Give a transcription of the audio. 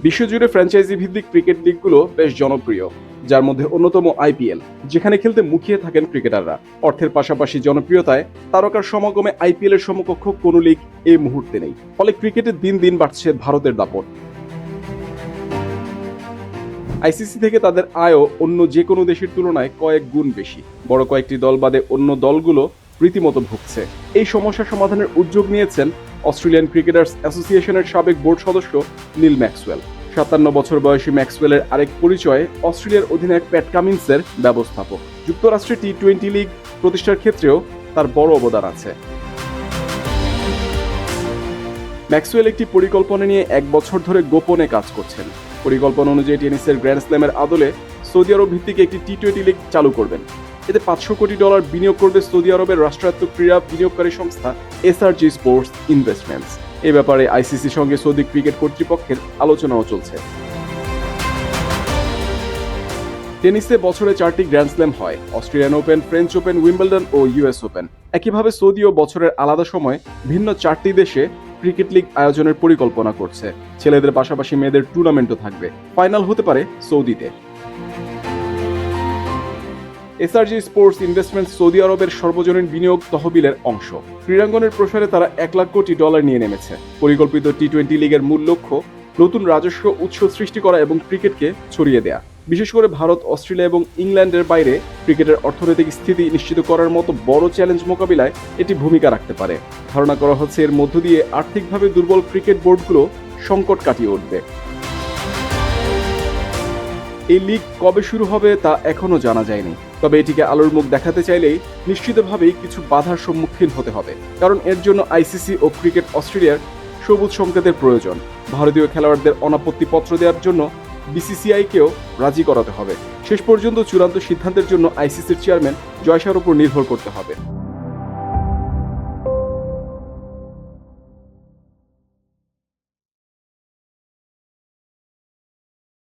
বিশ্বজুড়ে ফ্র্যাঞ্চাইজি ভিত্তিক ক্রিকেট লিগগুলো বেশ জনপ্রিয়, যার মধ্যে অন্যতম আইপিএল, যেখানে খেলতে মুখিয়ে থাকেন ক্রিকেটাররা। অর্থের পাশাপাশি জনপ্রিয়তায় তারকার সমাগমে আইপিএল এর সমকক্ষ কোনো লিগ এই মুহূর্তে নেই। ফলে ক্রিকেটে দিন দিন বাড়ছে ভারতের দাপট। আইসিসি থেকে তাদের আয়ও অন্য যে কোনো দেশের তুলনায় কয়েক গুণ বেশি। বড় কয়েকটি দল বাদে অন্য দলগুলো রীতিমতো ভুগছে। এই সমস্যা সমাধানের উদ্যোগ নিয়েছেন অস্ট্রেলিয়ান ক্রিকেটার্স অ্যাসোসিয়েশনের সাবেক বোর্ড সদস্য নীল ম্যাক্সওয়েল। 57 বছর বয়সী ম্যাক্সওয়েলের আরেক পরিচয় অস্ট্রেলিয়ার অধিনায়ক প্যাট কামিন্সের ব্যবস্থাপক। যুক্তরাষ্ট্রে টি-20 লিগ প্রতিষ্ঠার ক্ষেত্রেও তার বড় অবদান আছে। ম্যাক্সওয়েল একটি পরিকল্পনা নিয়ে 1 বছর ধরে গোপনে কাজ করছেন। পরিকল্পনা অনুযায়ী টেনিসের গ্র্যান্ড স্ল্যামের আদলে সৌদি আরব ভিত্তিক একটি টি-20 লিগ চালু করবেন। এতে $500 কোটি বিনিয়োগ করবে সৌদি আরবের রাষ্ট্রায়ত্ত ক্রীড়া বিনিয়োগকারী সংস্থা এসআরজি স্পোর্টস ইনভেস্টমেন্টস। এ ব্যাপারে আইসিসির সঙ্গে সৌদি ক্রিকেট কর্তৃপক্ষের আলোচনাও চলছে। টেনিসে বছরে 4টি গ্র্যান্ড স্ল্যাম হয়: Australian open, French open, Wimbledon ও ইউএস ওপেন। একইভাবে সৌদিও বছরের আলাদা সময় ভিন্ন 4টি দেশে ক্রিকেট লিগ আয়োজনের পরিকল্পনা করছে। ছেলেদের পাশাপাশি মেয়েদের টুর্নামেন্টও থাকবে। ফাইনাল হতে পারে সৌদিতে। এসআরজি স্পোর্টস ইনভেস্টমেন্ট সৌদি আরবের সর্বজনীন বিনিয়োগ তহবিলের অংশ। ক্রীড়াঙ্গনের প্রসারে তারা $1 লাখ কোটি নিয়ে নেমেছে। পরিকল্পিত টি-20 লিগের মূল লক্ষ্য নতুন রাজস্ব উৎস সৃষ্টি করা এবং ক্রিকেটকে ছড়িয়ে দেয়া। বিশেষ করে ভারত, অস্ট্রেলিয়া এবং ইংল্যান্ডের বাইরে ক্রিকেটের অর্থনৈতিক স্থিতি নিশ্চিত করার মতো বড় চ্যালেঞ্জ মোকাবিলায় এটি ভূমিকা রাখতে পারে। ধারণা করা হচ্ছে এর মধ্য দিয়ে আর্থিকভাবে দুর্বল ক্রিকেট বোর্ডগুলো সংকট কাটিয়ে উঠবে। এই লিগ কবে শুরু হবে তা এখনো জানা যায়নি, তবে এটিকে আলোর মুখ দেখাতে চাইলেই নিশ্চিতভাবেই কিছু বাধার সম্মুখীন হতে হবে, কারণ এর জন্য আইসিসি ও ক্রিকেট অস্ট্রেলিয়ার সবুজ সংকেতের প্রয়োজন। ভারতীয় খেলোয়াড়দের অনাপত্তি পত্র দেওয়ার জন্য বিসিসিআইকেও রাজি করাতে হবে। শেষ পর্যন্ত চূড়ান্ত সিদ্ধান্তের জন্য আইসিসির চেয়ারম্যান জয় শাহর উপর নির্ভর করতে হবে।